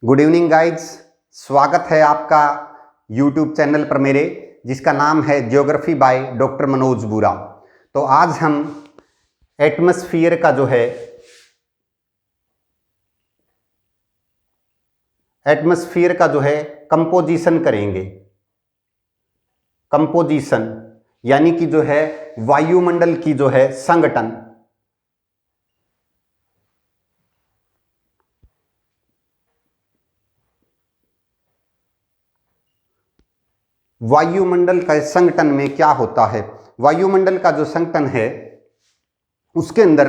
Good evening guides, स्वागत है आपका यूट्यूब चैनल पर मेरे, जिसका नाम है ज्योग्राफी बाय डॉक्टर मनोज बुरा। तो आज हम एटमॉस्फेयर का जो है कंपोजिशन करेंगे। कंपोजिशन यानी कि जो है वायुमंडल की जो है संगठन। वायुमंडल का संगठन में क्या होता है, वायुमंडल का जो संगठन है उसके अंदर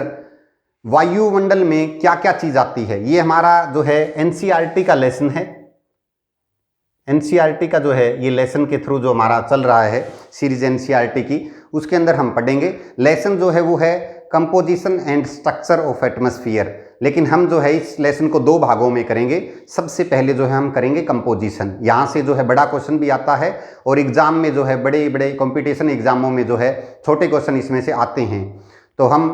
वायुमंडल में क्या क्या चीज आती है, ये हमारा जो है एनसीईआरटी का लेसन है। एनसीईआरटी का जो है ये लेसन के थ्रू जो हमारा चल रहा है सीरीज एनसीईआरटी की, उसके अंदर हम पढ़ेंगे। लेसन जो है वो है composition and structure of atmosphere, लेकिन हम जो है इस लेसन को दो भागों में करेंगे। सबसे पहले जो है हम करेंगे कंपोजिशन। यहाँ से जो है बड़ा क्वेश्चन भी आता है और एग्जाम में जो है बड़े बड़े कंपटीशन एग्जामों में जो है छोटे क्वेश्चन इसमें से आते हैं। तो हम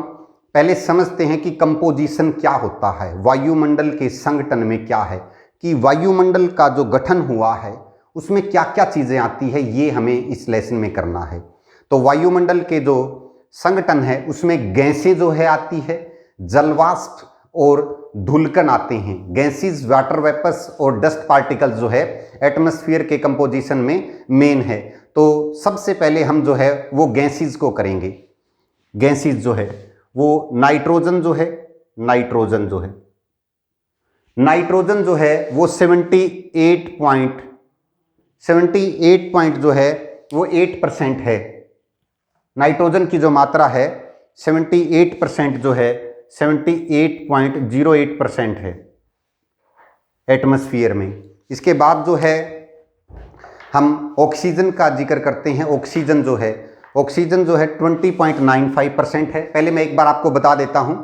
पहले समझते हैं कि कंपोजिशन क्या होता है, वायुमंडल के संगठन में क्या है, कि वायुमंडल का जो गठन हुआ है उसमें क्या क्या चीज़ें आती है, ये हमें इस लेसन में करना है। तो वायुमंडल के जो संगठन है उसमें गैसें जो है आती है, जलवाष्प और धूलकण आते हैं। गैसेस, वाटर वेपर्स और डस्ट पार्टिकल्स जो है एटमॉस्फेयर के कंपोजिशन में मेन है। तो सबसे पहले हम जो है वो गैसेस को करेंगे। गैसेस जो है वो नाइट्रोजन जो है नाइट्रोजन जो है वो 78 पॉइंट जो है वो 8% है। नाइट्रोजन की जो मात्रा है 78% जो है 78.08% है एटमॉस्फेयर में। इसके बाद जो है हम ऑक्सीजन का जिक्र करते हैं। ऑक्सीजन जो है 20.95% है। पहले मैं एक बार आपको बता देता हूं,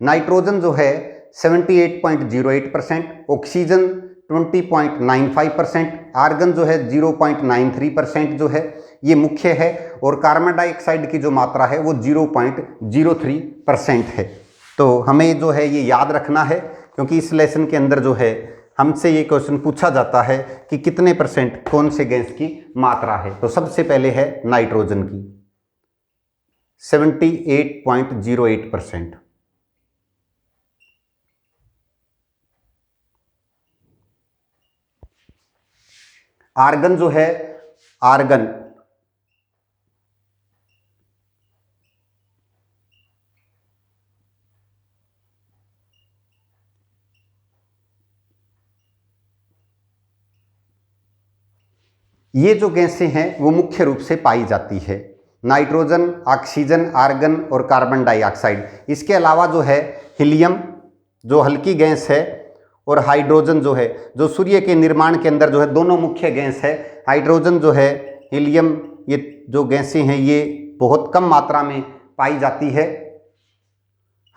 नाइट्रोजन जो है 78.08%, ऑक्सीजन 20.95%, आर्गन जो है 0.93% जो है ये मुख्य है, और कार्बन डाइऑक्साइड की जो मात्रा है वो 0.03% है। तो हमें जो है ये याद रखना है, क्योंकि इस लेसन के अंदर जो है हमसे ये क्वेश्चन पूछा जाता है कि कितने परसेंट कौन से गैस की मात्रा है। तो सबसे पहले है नाइट्रोजन की 78.08%। आर्गन जो है, आर्गन ये जो गैसें हैं वो मुख्य रूप से पाई जाती है, नाइट्रोजन, ऑक्सीजन, आर्गन और कार्बन डाइऑक्साइड। इसके अलावा जो है हीलियम जो हल्की गैस है, और हाइड्रोजन जो है जो सूर्य के निर्माण के अंदर जो है दोनों मुख्य गैस है। हाइड्रोजन जो है, हीलियम, ये जो गैसें हैं ये बहुत कम मात्रा में पाई जाती है।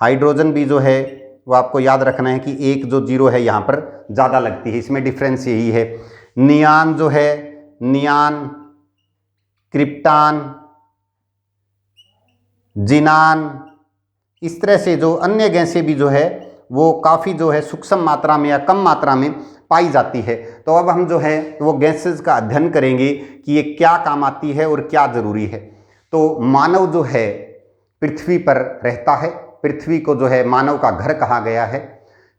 हाइड्रोजन भी जो है वो आपको याद रखना है कि एक जो जीरो है यहाँ पर ज़्यादा लगती है, इसमें डिफरेंस यही है। नियान जो है, नियान, क्रिप्टान, जिनान, इस तरह से जो अन्य गैसें भी जो है वो काफ़ी जो है सूक्ष्म मात्रा में या कम मात्रा में पाई जाती है। तो अब हम जो है वो गैसेस का अध्ययन करेंगे कि ये क्या काम आती है और क्या ज़रूरी है। तो मानव जो है पृथ्वी पर रहता है, पृथ्वी को जो है मानव का घर कहा गया है।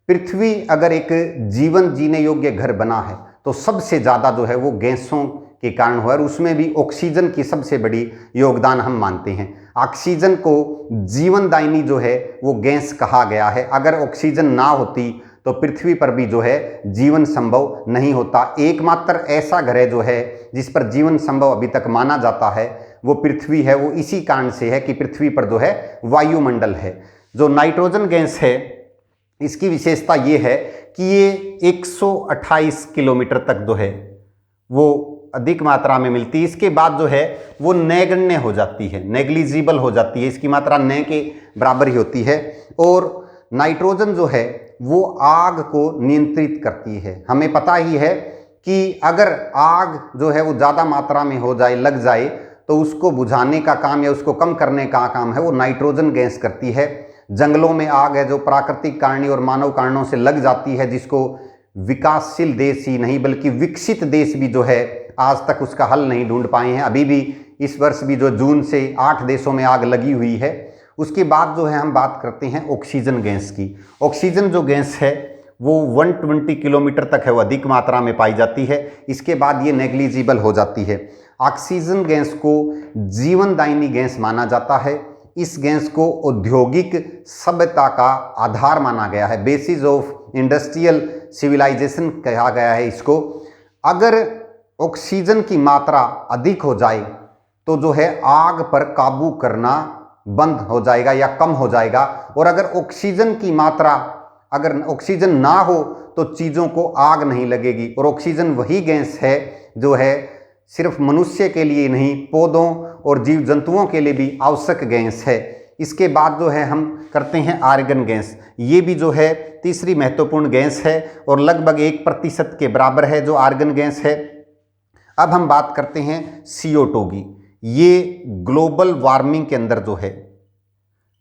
पृथ्वी अगर एक जीवन जीने योग्य घर बना है तो सबसे ज़्यादा जो है वो गैसों के कारण हुआ, और उसमें भी ऑक्सीजन की सबसे बड़ी योगदान हम मानते हैं। ऑक्सीजन को जीवनदायिनी जो है वो गैस कहा गया है। अगर ऑक्सीजन ना होती तो पृथ्वी पर भी जो है जीवन संभव नहीं होता। एकमात्र ऐसा ग्रह जो है जिस पर जीवन संभव अभी तक माना जाता है वो पृथ्वी है। वो इसी कारण से है कि पृथ्वी पर जो है वायुमंडल है। जो नाइट्रोजन गैस है इसकी विशेषता ये है कि ये 128 किलोमीटर तक जो है वो अधिक मात्रा में मिलती है। इसके बाद जो है वो नगण्य हो जाती है, नेग्लिजिबल हो जाती है, इसकी मात्रा न के बराबर ही होती है। और नाइट्रोजन जो है वो आग को नियंत्रित करती है। हमें पता ही है कि अगर आग जो है वो ज़्यादा मात्रा में हो जाए, लग जाए, तो उसको बुझाने का काम या उसको कम करने का काम है वो नाइट्रोजन गैस करती है। जंगलों में आग है जो प्राकृतिक कारणी और मानव कारणों से लग जाती है, जिसको विकासशील देश ही नहीं बल्कि विकसित देश भी जो है आज तक उसका हल नहीं ढूंढ पाए हैं। अभी भी इस वर्ष भी जो जून से 8 देशों में आग लगी हुई है। उसके बाद जो है हम बात करते हैं ऑक्सीजन गैस की। ऑक्सीजन जो गैस है वो 120 किलोमीटर तक है वो अधिक मात्रा में पाई जाती है। इसके बाद ये नेग्लिजिबल हो जाती है। ऑक्सीजन गैस को जीवनदायिनी गैस माना जाता है। इस गैस को औद्योगिक सभ्यता का आधार माना गया है, बेसिस ऑफ इंडस्ट्रियल सिविलाइजेशन कहा गया है इसको। अगर ऑक्सीजन की मात्रा अधिक हो जाए तो जो है आग पर काबू करना बंद हो जाएगा या कम हो जाएगा। और अगर ऑक्सीजन की मात्रा, अगर ऑक्सीजन ना हो तो चीज़ों को आग नहीं लगेगी। और ऑक्सीजन वही गैस है जो है सिर्फ मनुष्य के लिए नहीं, पौधों और जीव जंतुओं के लिए भी आवश्यक गैस है। इसके बाद जो है हम करते हैं आर्गन गैस। ये भी जो है तीसरी महत्वपूर्ण गैस है और लगभग 1% के बराबर है जो आर्गन गैस है। अब हम बात करते हैं CO2 की। ये ग्लोबल वार्मिंग के अंदर जो है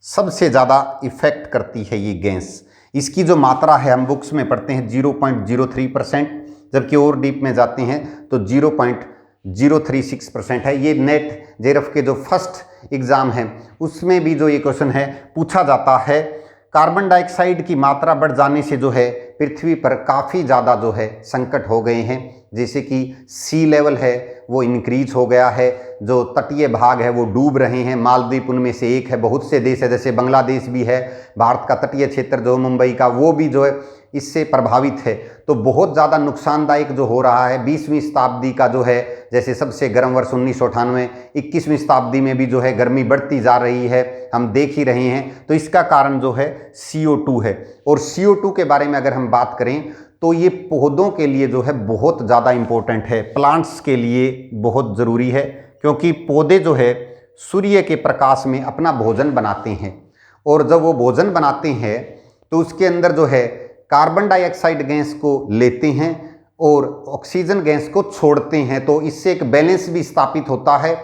सबसे ज़्यादा इफेक्ट करती है ये गैस। इसकी जो मात्रा है हम बुक्स में पढ़ते हैं 0.03%, जबकि और डीप में जाते हैं तो 0.036% है। ये नेट जेआरएफ के जो फर्स्ट एग्ज़ाम है उसमें भी जो ये क्वेश्चन है पूछा जाता है। कार्बन डाइऑक्साइड की मात्रा बढ़ जाने से जो है पृथ्वी पर काफ़ी ज़्यादा जो है संकट हो गए हैं। जैसे कि सी लेवल है वो इंक्रीज हो गया है, जो तटीय भाग है वो डूब रहे हैं। मालदीव उनमें से एक है, बहुत से देश है जैसे बांग्लादेश भी है, भारत का तटीय क्षेत्र जो मुंबई का वो भी जो है इससे प्रभावित है। तो बहुत ज़्यादा नुकसानदायक जो हो रहा है। 20वीं शताब्दी का जो है जैसे सबसे गर्म वर्ष 1998, 21वीं शताब्दी में भी जो है गर्मी बढ़ती जा रही है, हम देख ही रहे हैं। तो इसका कारण जो है CO2 है। और CO2 के बारे में अगर हम बात करें तो ये पौधों के लिए जो है बहुत ज़्यादा इम्पोर्टेंट है, प्लांट्स के लिए बहुत ज़रूरी है, क्योंकि पौधे जो है सूर्य के प्रकाश में अपना भोजन बनाते हैं। और जब वो भोजन बनाते हैं तो उसके अंदर जो है कार्बन डाइऑक्साइड गैस को लेते हैं और ऑक्सीजन गैस को छोड़ते हैं। तो इससे एक बैलेंस भी स्थापित होता है।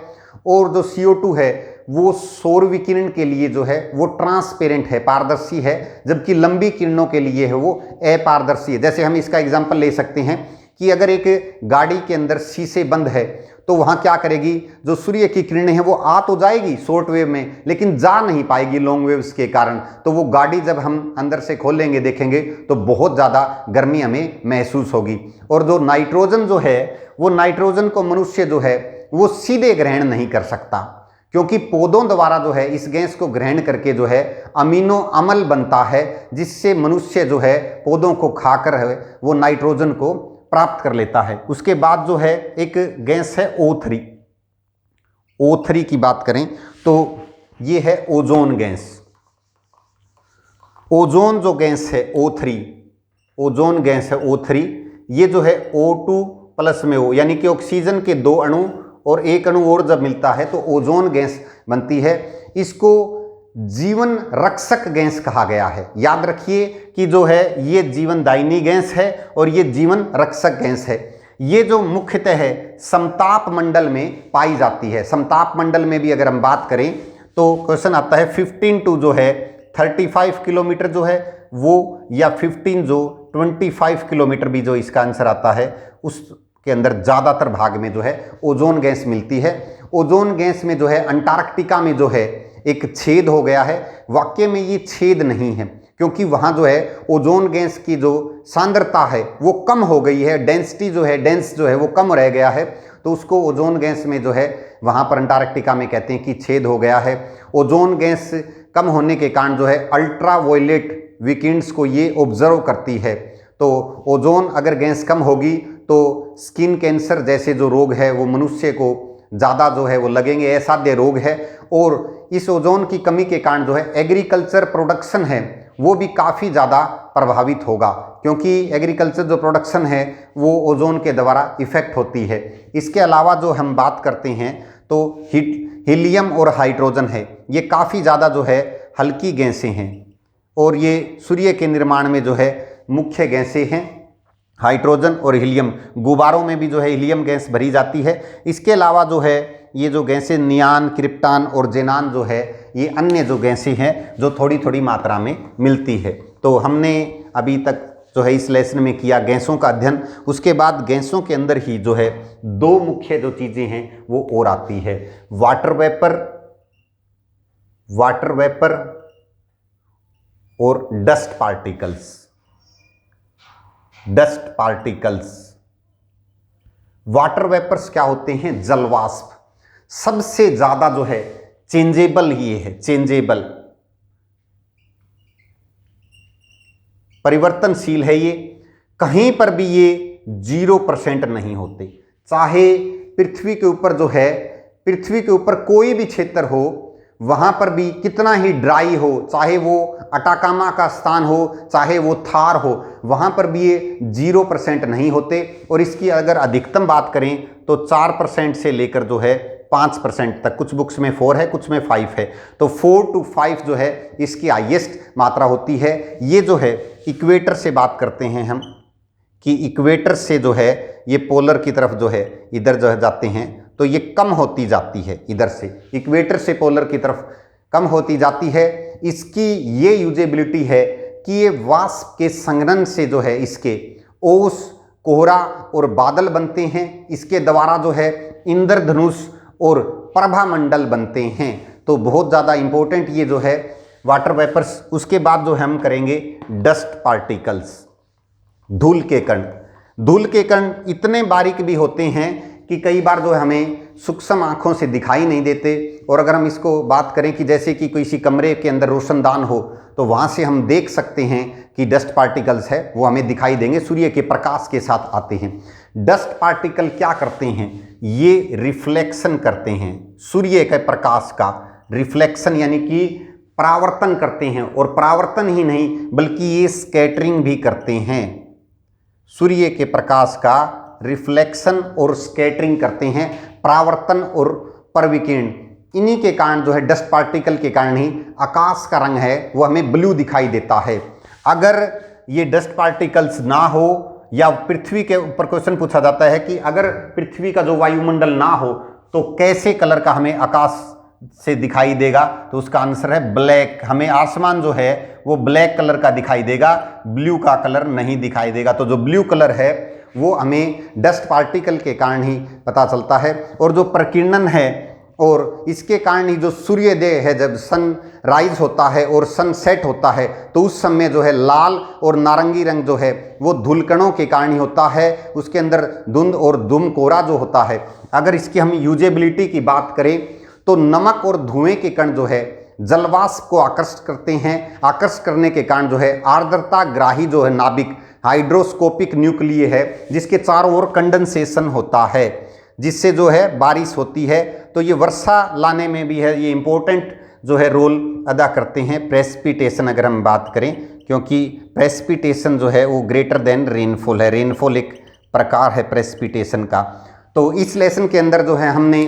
और जो CO2 है वो सौर विकिरण के लिए जो है वो ट्रांसपेरेंट है, पारदर्शी है, जबकि लंबी किरणों के लिए है वो अपारदर्शी है। जैसे हम इसका एग्जांपल ले सकते हैं कि अगर एक गाड़ी के अंदर शीशे बंद है तो वहाँ क्या करेगी, जो सूर्य की किरणें हैं वो आ तो जाएगी शॉर्ट वेव में, लेकिन जा नहीं पाएगी लॉन्ग वेव्स के कारण। तो वो गाड़ी जब हम अंदर से खोलेंगे देखेंगे तो बहुत ज़्यादा गर्मी हमें महसूस होगी। और जो नाइट्रोजन जो है वो नाइट्रोजन को मनुष्य जो है वो सीधे ग्रहण नहीं कर सकता, क्योंकि पौधों द्वारा जो है इस गैस को ग्रहण करके जो है अमीनो अम्ल बनता है, जिससे मनुष्य जो है पौधों को खाकर है वो नाइट्रोजन को प्राप्त कर लेता है। उसके बाद जो है एक गैस है O3। O3 की बात करें तो ये है ओजोन गैस। ओजोन जो गैस है O3, ओजोन गैस है O3, ये जो है O2 प्लस में O, यानी कि ऑक्सीजन के 2 अणु और 1 अणु और जब मिलता है तो ओजोन गैस बनती है। इसको जीवन रक्षक गैस कहा गया है। याद रखिए कि जो है ये जीवनदायिनी गैस है और ये जीवन रक्षक गैस है। ये जो मुख्यतः है समताप मंडल में पाई जाती है। समताप मंडल में भी अगर हम बात करें तो क्वेश्चन आता है 15 टू जो है 35 किलोमीटर जो है वो, या 15 जो 25 किलोमीटर भी जो इसका आंसर आता है, उसके अंदर ज़्यादातर भाग में जो है ओजोन गैस मिलती है। ओजोन गैस में जो है अंटार्कटिका में जो है एक छेद हो गया है। वाकई में ये छेद नहीं है, क्योंकि वहाँ जो है ओजोन गैस की जो सांद्रता है वो कम हो गई है, डेंसिटी जो है डेंस जो है वो कम रह गया है। तो उसको ओजोन गैस में जो है वहाँ पर अंटार्कटिका में कहते हैं कि छेद हो गया है। ओजोन गैस कम होने के कारण जो है अल्ट्रा वायलेट विकिरणस को ये ऑब्जर्व करती है। तो ओजोन अगर गैस कम होगी तो स्किन कैंसर जैसे जो रोग है वो मनुष्य को ज़्यादा जो है वो लगेंगे, असाध्य रोग है। और इस ओजोन की कमी के कारण जो है एग्रीकल्चर प्रोडक्शन है वो भी काफ़ी ज़्यादा प्रभावित होगा, क्योंकि एग्रीकल्चर जो प्रोडक्शन है वो ओजोन के द्वारा इफेक्ट होती है। इसके अलावा जो हम बात करते हैं तो हीलियम और हाइड्रोजन है, ये काफ़ी ज़्यादा जो है हल्की गैसें हैं और ये सूर्य के निर्माण में जो है मुख्य गैसें हैं। हाइड्रोजन और हीलियम, गुब्बारों में भी जो है हीलियम गैस भरी जाती है। इसके अलावा जो है ये जो गैसें नियान, क्रिप्टान और जेनान जो है ये अन्य जो गैसें हैं जो थोड़ी थोड़ी मात्रा में मिलती है। तो हमने अभी तक जो है इस लेसन में किया गैसों का अध्ययन। उसके बाद गैसों के अंदर ही जो है दो मुख्य जो चीजें हैं वो और आती है, वाटर वेपर और डस्ट पार्टिकल्स। वाटर वेपर्स क्या होते हैं? जलवाष्प। सबसे ज्यादा जो है चेंजेबल ये है, चेंजेबल, परिवर्तनशील है ये, कहीं पर भी ये 0% नहीं होते। चाहे पृथ्वी के ऊपर जो है, पृथ्वी के ऊपर कोई भी क्षेत्र हो, वहां पर भी कितना ही ड्राई हो, चाहे वो अटाकामा का स्थान हो, चाहे वो थार हो, वहां पर भी ये 0% नहीं होते। और इसकी अगर अधिकतम बात करें तो 4% से लेकर जो है 5% तक, कुछ बुक्स में 4 है, कुछ में 5 है, तो 4 to 5 जो है इसकी हाईएस्ट मात्रा होती है। ये जो है इक्वेटर से बात करते हैं हम कि इक्वेटर से जो है ये पोलर की तरफ जो है इधर जो है जाते हैं, तो ये कम होती जाती है, इधर से इक्वेटर से पोलर की तरफ कम होती जाती है। इसकी ये यूजेबिलिटी है कि ये वाष्प के संघनन से जो है इसके ओस, कोहरा और बादल बनते हैं। इसके द्वारा जो है इंद्रधनुष और प्रभामंडल बनते हैं। तो बहुत ज़्यादा इंपॉर्टेंट ये जो है वाटर वेपर्स। उसके बाद जो हम करेंगे डस्ट पार्टिकल्स, धूल के कण। धूल के कण इतने बारीक भी होते हैं कि कई बार जो है हमें सूक्ष्म आंखों से दिखाई नहीं देते। और अगर हम इसको बात करें कि जैसे कि किसी कमरे के अंदर रोशनदान हो तो वहाँ से हम देख सकते हैं कि डस्ट पार्टिकल्स है, वो हमें दिखाई देंगे, सूर्य के प्रकाश के साथ आते हैं। डस्ट पार्टिकल क्या करते हैं? ये रिफ्लेक्शन करते हैं, सूर्य के प्रकाश का रिफ्लेक्शन यानी कि परावर्तन करते हैं। और परावर्तन ही नहीं बल्कि ये स्कैटरिंग भी करते हैं, सूर्य के प्रकाश का रिफ्लेक्शन और स्कैटरिंग करते हैं, परावर्तन और परविकिरण। इन्हीं के कारण जो है डस्ट पार्टिकल के कारण ही आकाश का रंग है वो हमें ब्लू दिखाई देता है। अगर ये डस्ट पार्टिकल्स ना हो, या पृथ्वी के ऊपर क्वेश्चन पूछा जाता है कि अगर पृथ्वी का जो वायुमंडल ना हो तो कैसे कलर का हमें आकाश से दिखाई देगा, तो उसका आंसर है ब्लैक। हमें आसमान जो है वो ब्लैक कलर का दिखाई देगा, ब्लू का कलर नहीं दिखाई देगा। तो जो ब्लू कलर है वो हमें डस्ट पार्टिकल के कारण ही पता चलता है। और जो प्रकीर्णन है और इसके कारण ही जो सूर्योदय है, जब सन राइज होता है और सन सेट होता है तो उस समय जो है लाल और नारंगी रंग जो है वो धूलकणों के कारण ही होता है। उसके अंदर धुंध और धूम कोहरा जो होता है। अगर इसकी हम यूजेबिलिटी की बात करें तो नमक और धुएं के कण जो है जलवाष्प को आकर्षित करते हैं। आकर्षित करने के कारण जो है आर्द्रता ग्राही जो है नाभिक, हाइड्रोस्कोपिक न्यूक्लिय है, जिसके चारों ओर कंडेंसेशन होता है, जिससे जो है बारिश होती है। तो ये वर्षा लाने में भी है, ये इंपॉर्टेंट जो है रोल अदा करते हैं। प्रेसिपिटेशन अगर हम बात करें, क्योंकि प्रेसिपिटेशन जो है वो ग्रेटर देन रेनफॉल है, रेनफॉल एक प्रकार है प्रेसिपिटेशन का। तो इस लेसन के अंदर जो है हमने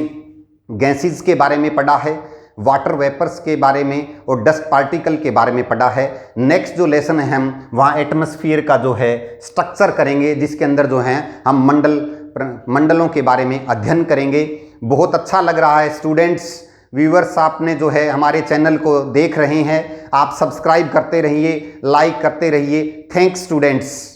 गैसेस के बारे में पढ़ा है, वाटर वेपर्स के बारे में और डस्ट पार्टिकल के बारे में पढ़ा है। नेक्स्ट जो लेसन है हम वहाँ एटमॉस्फेयर का जो है स्ट्रक्चर करेंगे, जिसके अंदर जो है हम मंडलों के बारे में अध्ययन करेंगे। बहुत अच्छा लग रहा है स्टूडेंट्स, व्यूअर्स, आपने जो है हमारे चैनल को देख रहे हैं, आप सब्सक्राइब करते रहिए, लाइक करते रहिए। Thanks students.